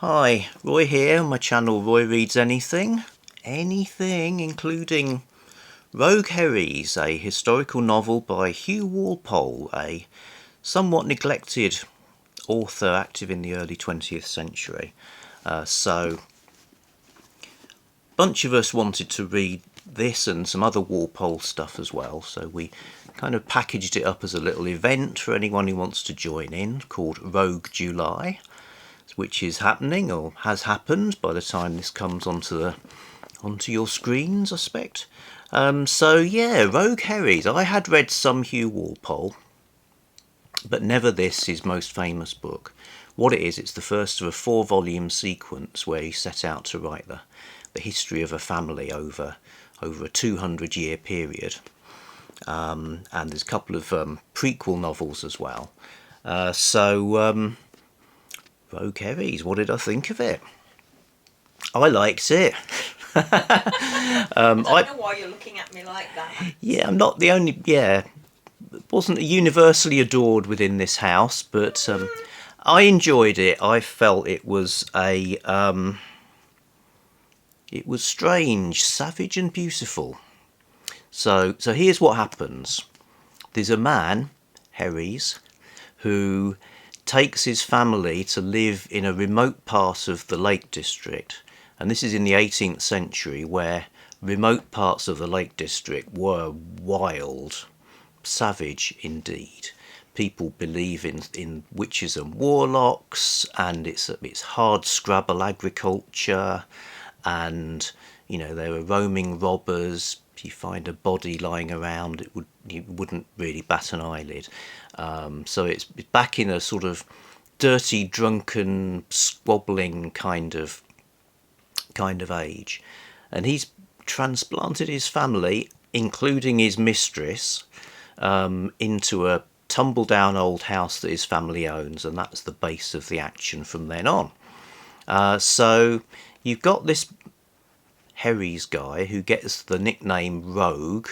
Hi, Roy here on my channel Roy Reads Anything. Anything, including Rogue Herries, a historical novel by Hugh Walpole, a somewhat neglected author active in the early 20th century. So, a bunch of us wanted to read this and some other Walpole stuff as well, so we kind of packaged it up as a little event for anyone who wants to join in, called Rogue July, which is happening or has happened by the time this comes onto your screens, I suspect. So yeah, Rogue Herries. I had read some Hugh Walpole, but never his most famous book. What it is, it's the first of a 4-volume sequence where he set out to write the history of a family over a 200-year period. And there's a couple of prequel novels as well. Rogue Herries, what did I think of it? I liked it. I don't know why you're looking at me like that. Yeah, I'm not the only. Yeah, wasn't universally adored within this house, but I enjoyed it. I felt it was it was strange, savage, and beautiful. So here's what happens. There's a man, Herries, who takes his family to live in a remote part of the Lake District, and this is in the 18th century, where remote parts of the Lake District were wild, savage indeed. People believe in witches and warlocks, and it's hard scrabble agriculture, and there are roaming robbers. If you find a body lying around, you wouldn't really bat an eyelid. So it's back in a sort of dirty, drunken, squabbling kind of age, and he's transplanted his family, including his mistress, into a tumble-down old house that his family owns, and that's the base of the action from then on. So you've got this Herries guy who gets the nickname Rogue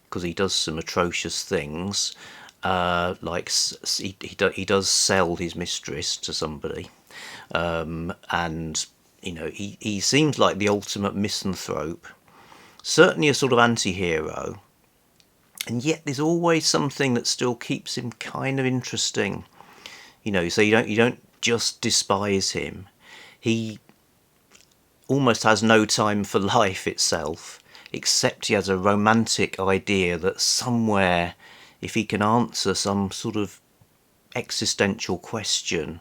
because he does some atrocious things, like he does sell his mistress to somebody, and he seems like the ultimate misanthrope, certainly a sort of anti-hero, and yet there's always something that still keeps him kind of interesting. So you don't just despise him. He almost has no time for life itself, except he has a romantic idea that somewhere, if he can answer some sort of existential question,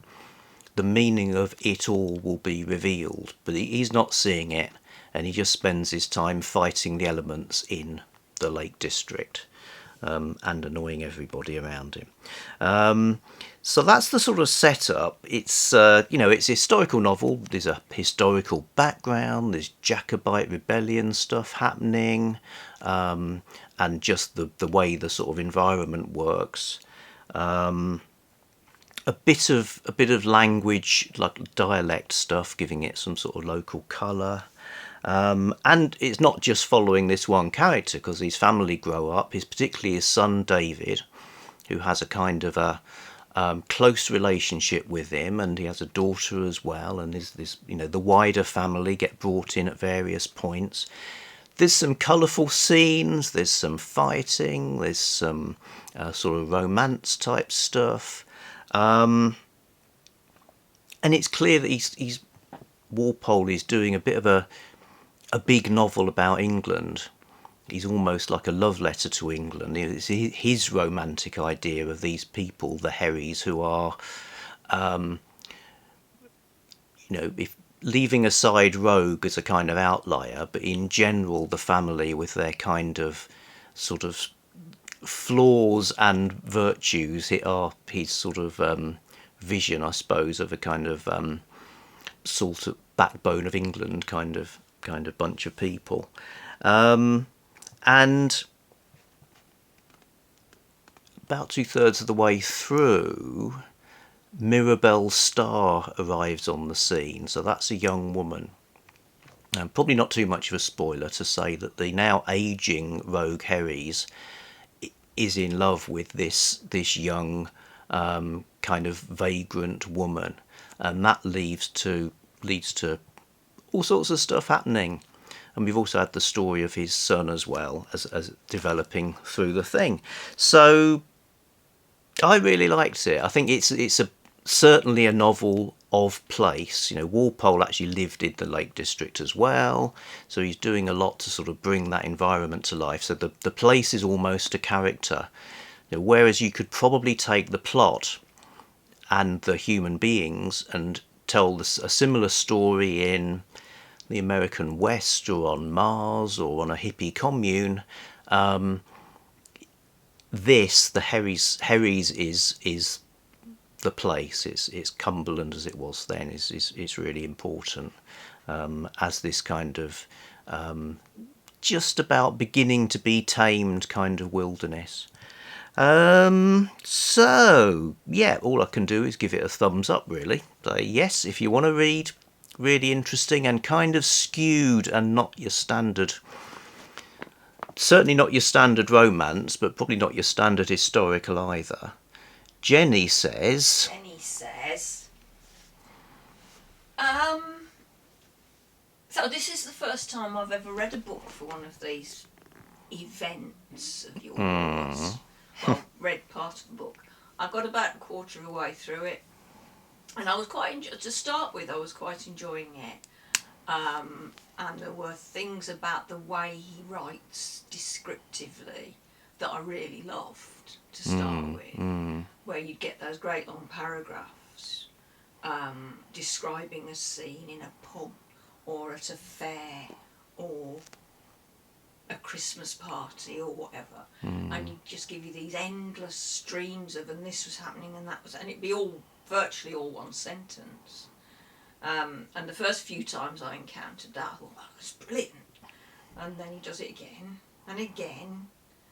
the meaning of it all will be revealed. But he's not seeing it, and he just spends his time fighting the elements in the Lake District, and annoying everybody around him. So that's the sort of setup. It's it's a historical novel. There's a historical background. There's Jacobite rebellion stuff happening, and just the way the sort of environment works. A bit of language, like dialect stuff, giving it some sort of local colour. And it's not just following this one character, because his family grow up. Particularly his son David, who has a kind of a close relationship with him, and he has a daughter as well, and the wider family get brought in at various points. There's some colourful scenes, there's some fighting, there's some sort of romance type stuff, and it's clear that Walpole is doing a bit of a big novel about England. He's almost like a love letter to England. It's his romantic idea of these people, the Herries, who are, if leaving aside Rogue as a kind of outlier, but in general the family with their kind of sort of flaws and virtues are his sort of vision, I suppose, of a kind of sort of backbone of England kind of bunch of people. And about 2/3 of the way through, Mirabelle Starr arrives on the scene. So that's a young woman. And probably not too much of a spoiler to say that the now aging Rogue Herries is in love with this young kind of vagrant woman, and that leads to leads to all sorts of stuff happening. And we've also had the story of his son as well as developing through the thing. So I really liked it. I think it's certainly a novel of place. You know, Walpole actually lived in the Lake District as well, so he's doing a lot to sort of bring that environment to life. So the place is almost a character. You know, whereas you could probably take the plot and the human beings and tell a similar story in the American West or on Mars or on a hippie commune. The Herries is the place. It's Cumberland as it was then. Is really important as this kind of just about beginning to be tamed kind of wilderness. So yeah, all I can do is give it a thumbs up, really. So yes, if you want to read really interesting and kind of skewed and not your standard, certainly not your standard romance, but probably not your standard historical either. Jennie says, so this is the first time I've ever read a book for one of these events of yours. Well, read part of the book. I got about a quarter of the way through it, and I was to start with, I was quite enjoying it. And there were things about the way he writes descriptively that I really loved to start with, where you'd get those great long paragraphs describing a scene in a pub or at a fair or a Christmas party or whatever, and he'd just give you these endless streams of, and this was happening and that was, and it'd be all virtually all one sentence. And the first few times I encountered that, I thought, that was brilliant. And then he does it again and again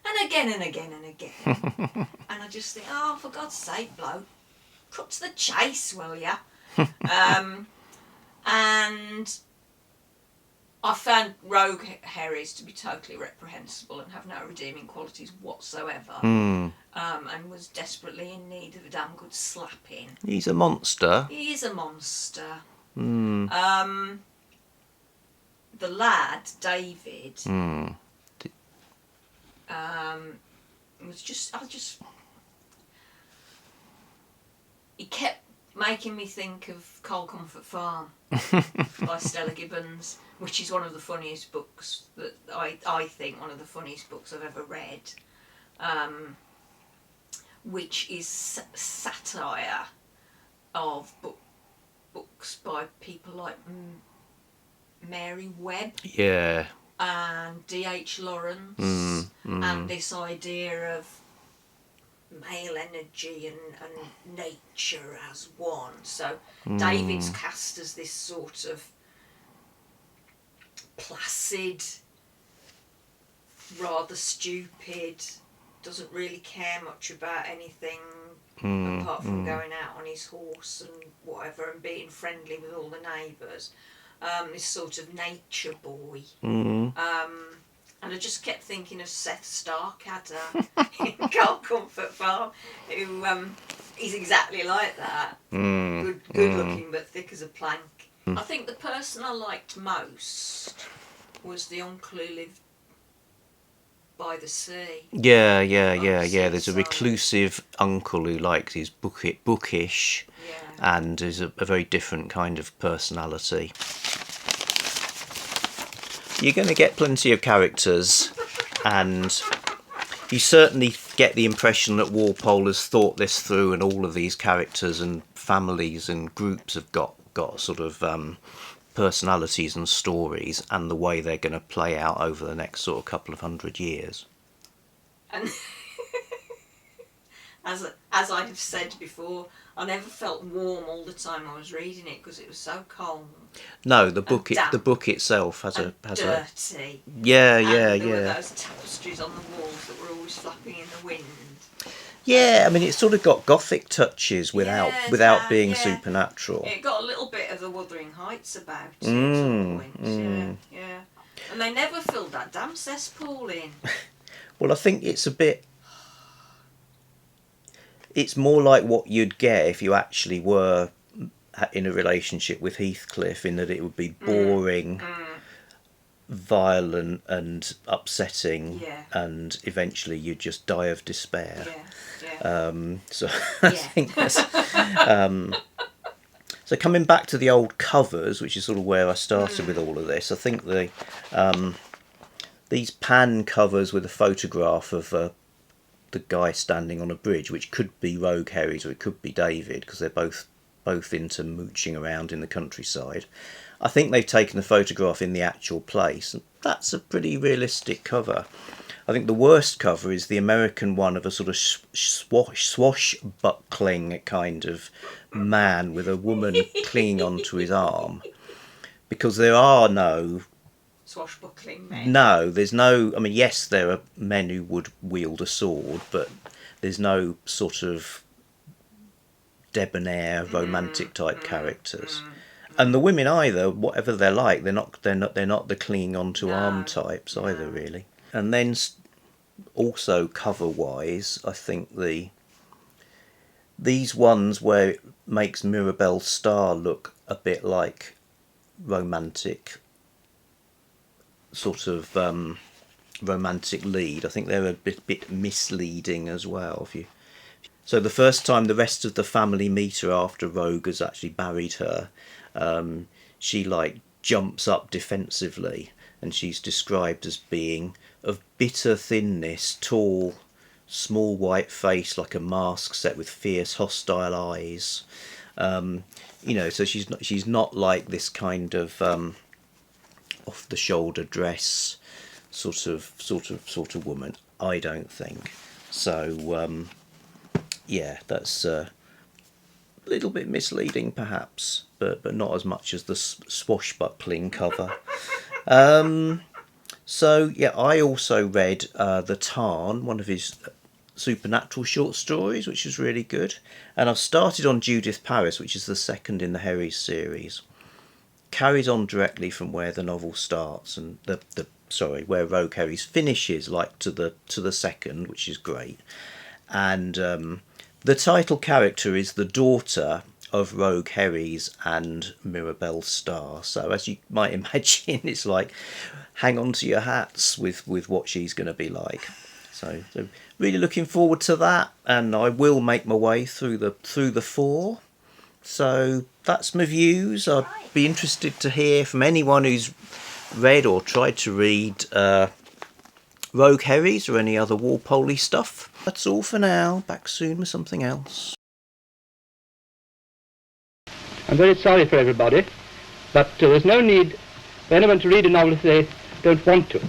and again and again and again. And I just think, oh, for God's sake, bloke, cut to the chase, will ya? And I found rogue Herries to be totally reprehensible and have no redeeming qualities whatsoever. And was desperately in need of a damn good slapping. He's a monster. He is a monster. The lad, David, he kept making me think of Coal Comfort Farm by Stella Gibbons, which is one of the funniest books that I think one of the funniest books I've ever read, which is satire of books by people like Mary Webb, and D.H. Lawrence, and this idea of male energy and nature as one. So David's cast as this sort of placid, rather stupid, doesn't really care much about anything apart from going out on his horse and whatever and being friendly with all the neighbours. This sort of nature boy. And I just kept thinking of Seth Starkadder in Coal Comfort Farm, who he's exactly like that. Good looking but thick as a plank. I think the person I liked most was the uncle who lived by the sea. Yeah. There's a reclusive uncle who likes his bookish, and is a very different kind of personality. You're going to get plenty of characters, and you certainly get the impression that Walpole has thought this through, and all of these characters and families and groups have got sort of personalities and stories, and the way they're going to play out over the next sort of couple of 100 years. And as I have said before, I never felt warm all the time I was reading it because it was so cold. No, the book itself has dirty. Yeah. There were those tapestries on the walls that were always flapping in the wind. Yeah, I mean, it's sort of got gothic touches without being supernatural. It got a little bit of the Wuthering Heights about it at some point. Yeah. And they never filled that damn cesspool in. Well, I think it's a bit... It's more like what you'd get if you actually were in a relationship with Heathcliff, in that it would be boring, violent and upsetting, Yeah. and eventually you'd just die of despair. So Yeah. I think that's so coming back to the old covers, which is sort of where I started with all of this. I think these pan covers with a photograph of the guy standing on a bridge, which could be Rogue Herries or it could be David, because they're both into mooching around in the countryside. I think they've taken the photograph in the actual place, and that's a pretty realistic cover. I think the worst cover is the American one of a sort of swashbuckling kind of man with a woman clinging onto his arm, because there are no Swashbuckling men. no, there's no. I mean, yes, there are men who would wield a sword, but there's no sort of debonair, romantic type characters. And the women either, whatever they're like, they're not the clinging onto arm types either, really. And then also cover wise, I think these ones where it makes Mirabelle Starr look a bit like romantic sort of romantic lead, I think they're a bit misleading as well. So the first time the rest of the family meet her after Rogue has actually buried her, she like jumps up defensively, and she's described as being of bitter thinness, tall, small white face like a mask set with fierce hostile eyes. So she's not like this kind of off the shoulder dress sort of woman, I don't think. So that's a little bit misleading perhaps, but not as much as the swashbuckling cover. I also read The Tarn, one of his supernatural short stories, which is really good, and I've started on Judith Paris, which is the second in the Herries series. Carries on directly from where the novel starts, and where Rogue Herries finishes, like to the second, which is great. And the title character is the daughter of Rogue Herries and Mirabelle Starr. So as you might imagine, it's like hang on to your hats with what she's going to be like. So really looking forward to that, and I will make my way through the 4. So that's my views. I'd be interested to hear from anyone who's read or tried to read Rogue Herries or any other Walpole stuff. That's all for now. Back soon with something else. I'm very sorry for everybody, but there's no need for anyone to read a novel if they don't want to.